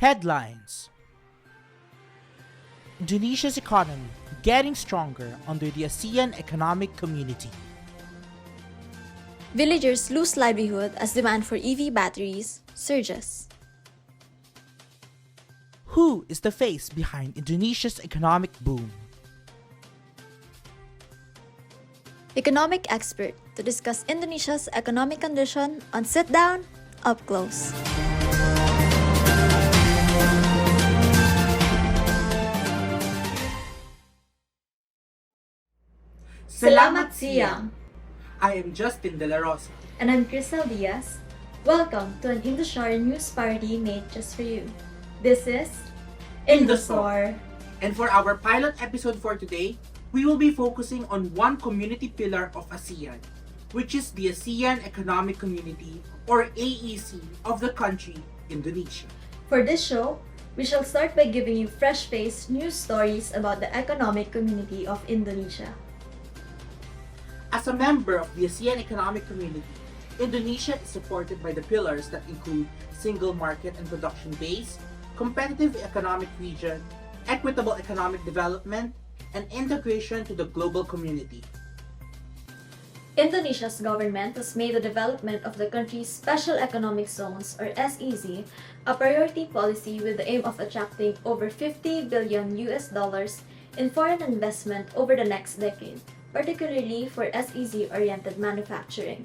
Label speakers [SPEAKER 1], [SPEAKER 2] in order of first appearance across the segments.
[SPEAKER 1] Headlines: Indonesia's economy getting stronger under the ASEAN Economic Community.
[SPEAKER 2] Villagers lose livelihood as demand for EV batteries surges.
[SPEAKER 1] Who is the face behind Indonesia's economic boom?
[SPEAKER 2] Economic expert to discuss Indonesia's economic condition on Sit Down, Up Close. Selamat siang.
[SPEAKER 1] I am Justin Dela Rosa.
[SPEAKER 2] And I'm Khrystal Diaz. Welcome to an Indosiar news parody made just for you. This is Indosaur.
[SPEAKER 1] And for our pilot episode for today, we will be focusing on one community pillar of ASEAN, which is the ASEAN Economic Community, or AEC, of the country, Indonesia.
[SPEAKER 2] For this show, we shall start by giving you fresh-faced news stories about the economic community of Indonesia.
[SPEAKER 1] As a member of the ASEAN Economic Community, Indonesia is supported by the pillars that include single market and production base, competitive economic region, equitable economic development, and integration to the global community.
[SPEAKER 2] Indonesia's government has made the development of the country's Special Economic Zones, or SEZ, a priority policy with the aim of attracting over $50 billion in foreign investment over the next decade, particularly for SEZ-oriented manufacturing.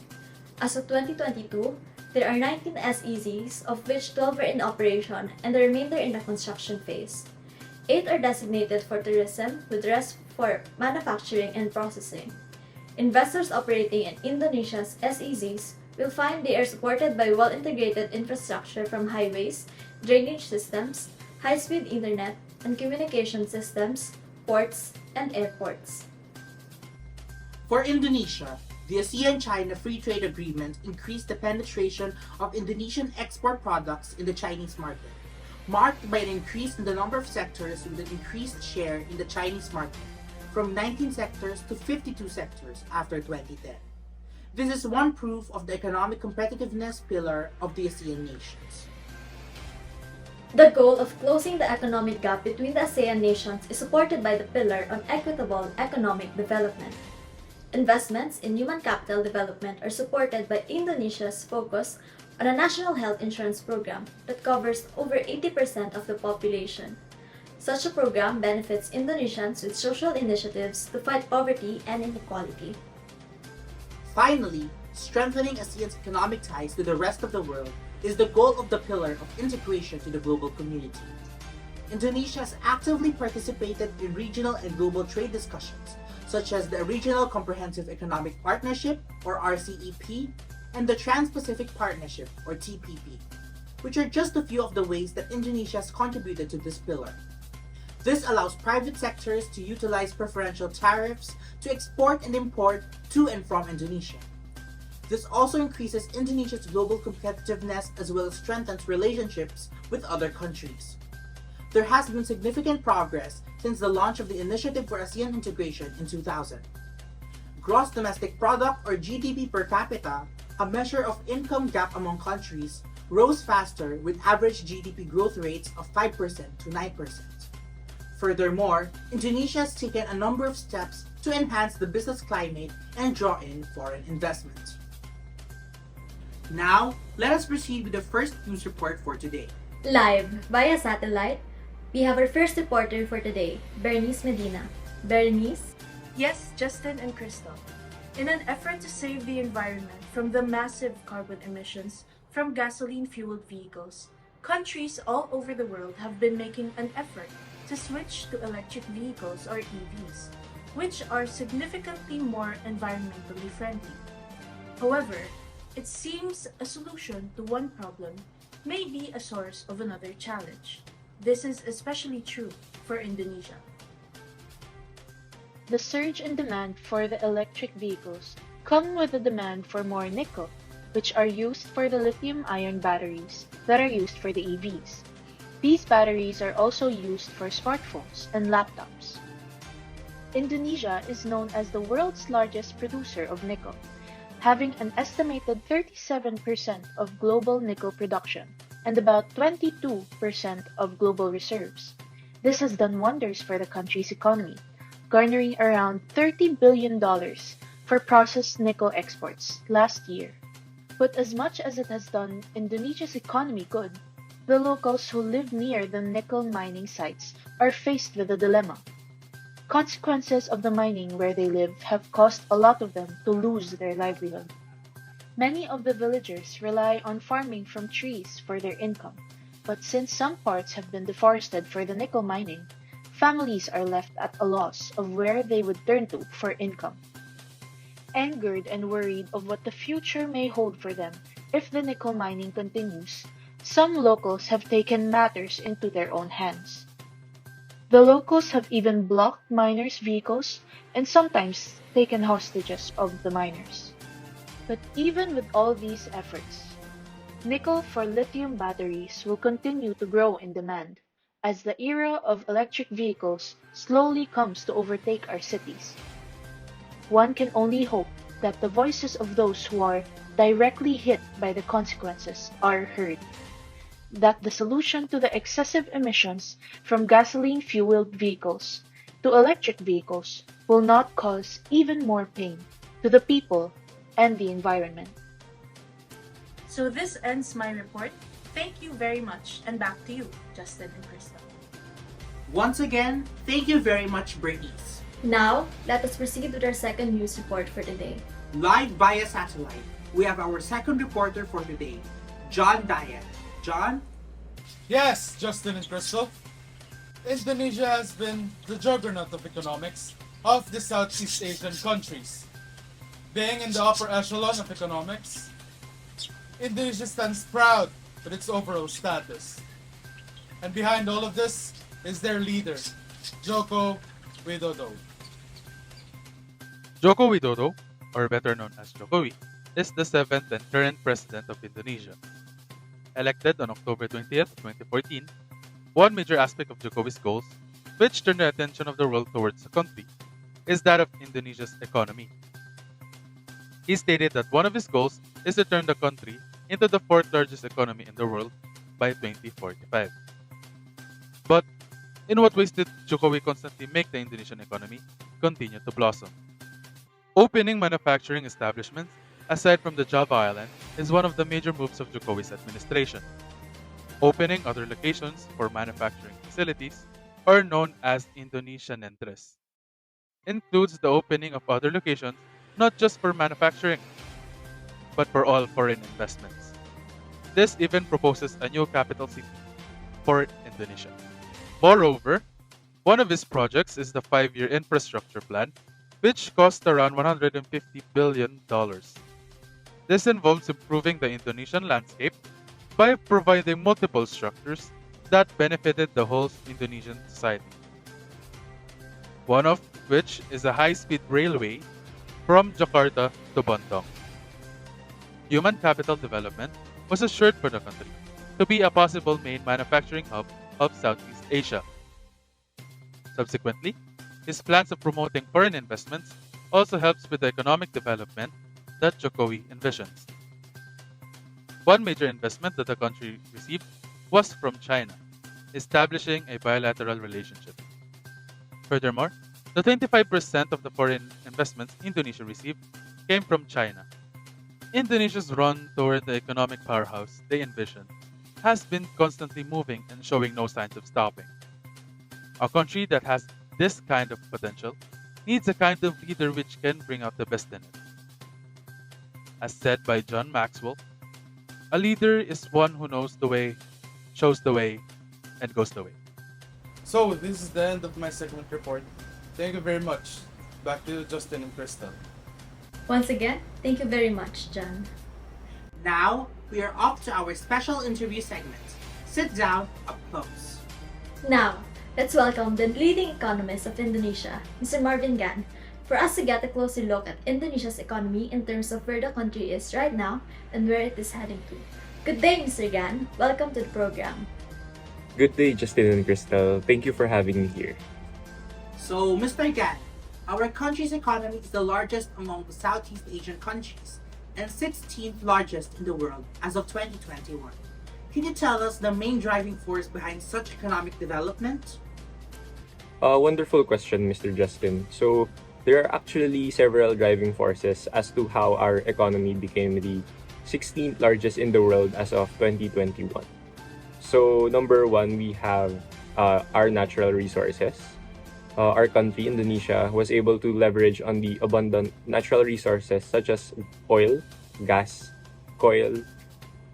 [SPEAKER 2] As of 2022, there are 19 SEZs, of which 12 are in operation and the remainder in the construction phase. 8 are designated for tourism, with the rest for manufacturing and processing. Investors operating in Indonesia's SEZs will find they are supported by well-integrated infrastructure from highways, drainage systems, high-speed internet, and communication systems, ports, and airports.
[SPEAKER 1] For Indonesia, the ASEAN-China Free Trade Agreement increased the penetration of Indonesian export products in the Chinese market, marked by an increase in the number of sectors with an increased share in the Chinese market, from 19 sectors to 52 sectors after 2010. This is one proof of the economic competitiveness pillar of the ASEAN nations.
[SPEAKER 2] The goal of closing the economic gap between the ASEAN nations is supported by the pillar on equitable economic development. Investments in human capital development are supported by Indonesia's focus on a national health insurance program that covers over 80% of the population. Such a program benefits Indonesians with social initiatives to fight poverty and inequality.
[SPEAKER 1] Finally, strengthening ASEAN's economic ties to the rest of the world is the goal of the pillar of integration to the global community. Indonesia has actively participated in regional and global trade discussions, such as the Regional Comprehensive Economic Partnership, or RCEP, and the Trans-Pacific Partnership, or TPP, which are just a few of the ways that Indonesia has contributed to this pillar. This allows private sectors to utilize preferential tariffs to export and import to and from Indonesia. This also increases Indonesia's global competitiveness as well as strengthens relationships with other countries. There has been significant progress since the launch of the Initiative for ASEAN Integration in 2000. Gross Domestic Product, or GDP per capita, a measure of income gap among countries, rose faster with average GDP growth rates of 5% to 9%. Furthermore, Indonesia has taken a number of steps to enhance the business climate and draw in foreign investment. Now, let us proceed with the first news report for today.
[SPEAKER 2] Live via satellite, we have our first reporter for today, Berenice Medina. Berenice?
[SPEAKER 3] Yes, Justin and Khrystal. In an effort to save the environment from the massive carbon emissions from gasoline-fueled vehicles, countries all over the world have been making an effort to switch to electric vehicles, or EVs, which are significantly more environmentally friendly. However, it seems a solution to one problem may be a source of another challenge. This is especially true for Indonesia.
[SPEAKER 4] The surge in demand for the electric vehicles come with the demand for more nickel, which are used for the lithium-ion batteries that are used for the EVs. These batteries are also used for smartphones and laptops. Indonesia is known as the world's largest producer of nickel, having an estimated 37% of global nickel production, and about 22% of global reserves. This has done wonders for the country's economy, garnering around $30 billion for processed nickel exports last year. But as much as it has done Indonesia's economy good, the locals who live near the nickel mining sites are faced with a dilemma. Consequences of the mining where they live have caused a lot of them to lose their livelihood. Many of the villagers rely on farming from trees for their income, but since some parts have been deforested for the nickel mining, families are left at a loss of where they would turn to for income. Angered and worried of what the future may hold for them if the nickel mining continues, some locals have taken matters into their own hands. The locals have even blocked miners' vehicles and sometimes taken hostages of the miners. But even with all these efforts, nickel for lithium batteries will continue to grow in demand as the era of electric vehicles slowly comes to overtake our cities. One can only hope that the voices of those who are directly hit by the consequences are heard, that the solution to the excessive emissions from gasoline-fueled vehicles to electric vehicles will not cause even more pain to the people and the environment.
[SPEAKER 3] So this ends my report. Thank you very much, and back to you, Justin and Khrystal.
[SPEAKER 1] Once again, thank you very much, Berenice.
[SPEAKER 2] Now, let us proceed with our second news report for today.
[SPEAKER 1] Live via satellite, we have our second reporter for today, John Dayag. John?
[SPEAKER 5] Yes, Justin and Khrystal. Indonesia has been the juggernaut of economics of the Southeast Asian countries. Being in the upper echelon of economics, Indonesia stands proud with its overall status. And behind all of this is their leader, Joko Widodo.
[SPEAKER 6] Joko Widodo, or better known as Jokowi, is the seventh and current president of Indonesia. Elected on October 20th, 2014, one major aspect of Jokowi's goals, which turned the attention of the world towards the country, is that of Indonesia's economy. He stated that one of his goals is to turn the country into the fourth largest economy in the world by 2045. But in what ways did Jokowi constantly make the Indonesian economy continue to blossom? Opening manufacturing establishments aside from the Java Island is one of the major moves of Jokowi's administration. Opening other locations for manufacturing facilities, or known as Indonesian Nentres, includes the opening of other locations not just for manufacturing, but for all foreign investments. This even proposes a new capital city for Indonesia. Moreover, one of his projects is the 5-year infrastructure plan, which cost around $150 billion. This involves improving the Indonesian landscape by providing multiple structures that benefited the whole Indonesian society. One of which is a high-speed railway from Jakarta to Bandung. Human capital development was assured for the country to be a possible main manufacturing hub of Southeast Asia. Subsequently, his plans of promoting foreign investments also helps with the economic development that Jokowi envisions. One major investment that the country received was from China, establishing a bilateral relationship. Furthermore, the 25% of the foreign investments Indonesia received came from China. Indonesia's run toward the economic powerhouse they envision has been constantly moving and showing no signs of stopping. A country that has this kind of potential needs a kind of leader which can bring out the best in it. As said by John Maxwell, a leader is one who knows the way, shows the way, and goes the way.
[SPEAKER 5] So, this is the end of my segment report. Thank you very much. Back to you, Justin and Khrystal.
[SPEAKER 2] Once again, thank you very much, John.
[SPEAKER 1] Now, we are off to our special interview segment. Sit down up close.
[SPEAKER 2] Now, let's welcome the leading economist of Indonesia, Mr. Marvin Gan, for us to get a closer look at Indonesia's economy in terms of where the country is right now and where it is heading to. Good day, Mr. Gan. Welcome to the program.
[SPEAKER 7] Good day, Justin and Khrystal. Thank you for having me here.
[SPEAKER 1] So, Mr. Gan, our country's economy is the largest among the Southeast Asian countries and 16th largest in the world as of 2021. Can you tell us the main driving force behind such economic development?
[SPEAKER 7] Wonderful question, Mr. Justin. So, there are actually several driving forces as to how our economy became the 16th largest in the world as of 2021. So, number one, we have our natural resources. Our country, Indonesia, was able to leverage on the abundant natural resources such as oil, gas, coal,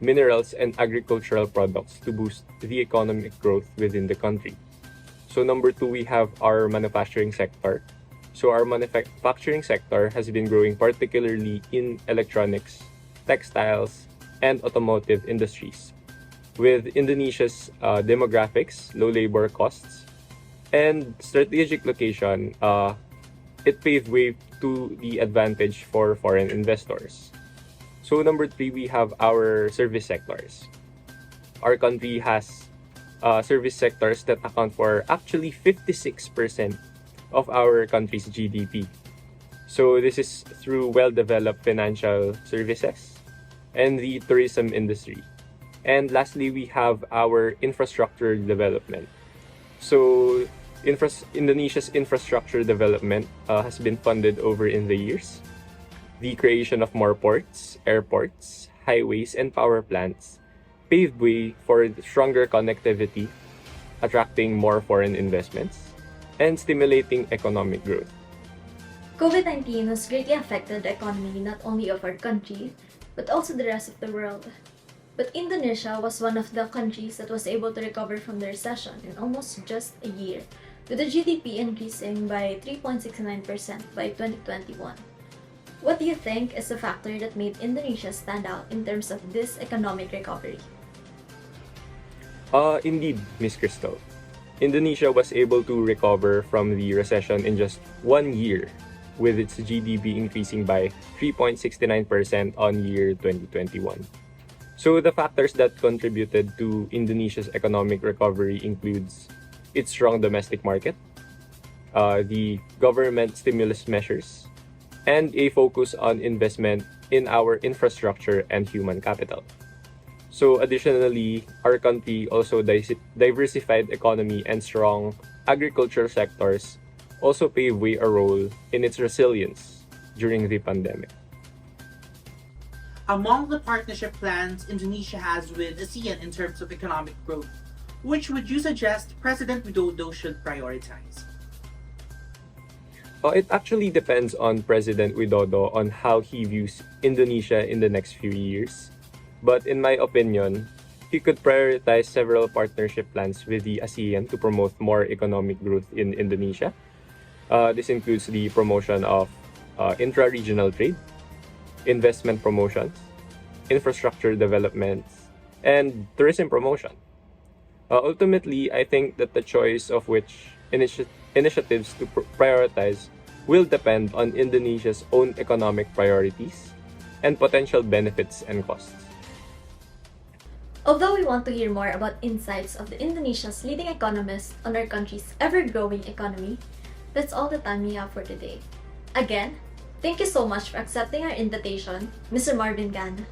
[SPEAKER 7] minerals, and agricultural products to boost the economic growth within the country. So number two, we have our manufacturing sector. So our manufacturing sector has been growing particularly in electronics, textiles, and automotive industries. With Indonesia's demographics, low labor costs, and strategic location, it paved way to the advantage for foreign investors. So number three, we have our service sectors. Our country has service sectors that account for actually 56% of our country's GDP. So this is through well-developed financial services and the tourism industry. And lastly, we have our infrastructure development. So Indonesia's infrastructure development has been funded over in the years. The creation of more ports, airports, highways, and power plants paved way for stronger connectivity, attracting more foreign investments, and stimulating economic growth.
[SPEAKER 2] COVID-19 has greatly affected the economy not only of our country, but also the rest of the world. But Indonesia was one of the countries that was able to recover from the recession in almost just a year, with the GDP increasing by 3.69% by 2021. What do you think is the factor that made Indonesia stand out in terms of this economic recovery?
[SPEAKER 7] Indeed, Miss Khrystal. Indonesia was able to recover from the recession in just 1 year, with its GDP increasing by 3.69% on year 2021. So the factors that contributed to Indonesia's economic recovery includes its strong domestic market, the government stimulus measures, and a focus on investment in our infrastructure and human capital. So additionally, our country also diversified economy and strong agriculture sectors also paved way a role in its resilience during the pandemic.
[SPEAKER 1] Among the partnership plans Indonesia has with ASEAN in terms of economic growth, which would you suggest President Widodo should prioritize?
[SPEAKER 7] It actually depends on President Widodo on how he views Indonesia in the next few years. But in my opinion, he could prioritize several partnership plans with the ASEAN to promote more economic growth in Indonesia. This includes the promotion of intra-regional trade, investment promotions, infrastructure developments, and tourism promotion. Ultimately, I think that the choice of which initiatives to prioritize will depend on Indonesia's own economic priorities and potential benefits and costs.
[SPEAKER 2] Although we want to hear more about insights of the Indonesia's leading economists on our country's ever-growing economy, that's all the time we have for today. Again, thank you so much for accepting our invitation, Mr. Marvin Gan.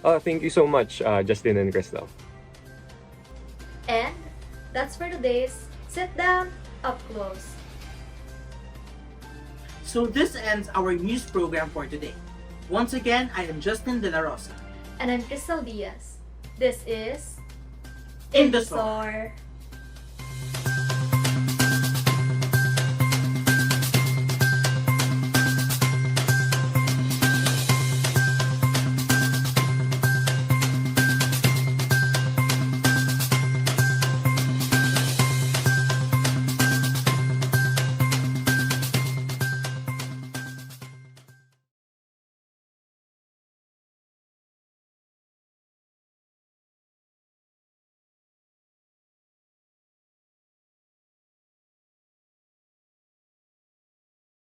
[SPEAKER 7] Thank you so much, Justin and Khrystal.
[SPEAKER 2] And that's for today's Sit Down, Up Close.
[SPEAKER 1] So this ends our news program for today. Once again, I am Justin Dela Rosa.
[SPEAKER 2] And I'm Khrystal Diaz. This is
[SPEAKER 1] Indosaur.
[SPEAKER 2] Indosaur.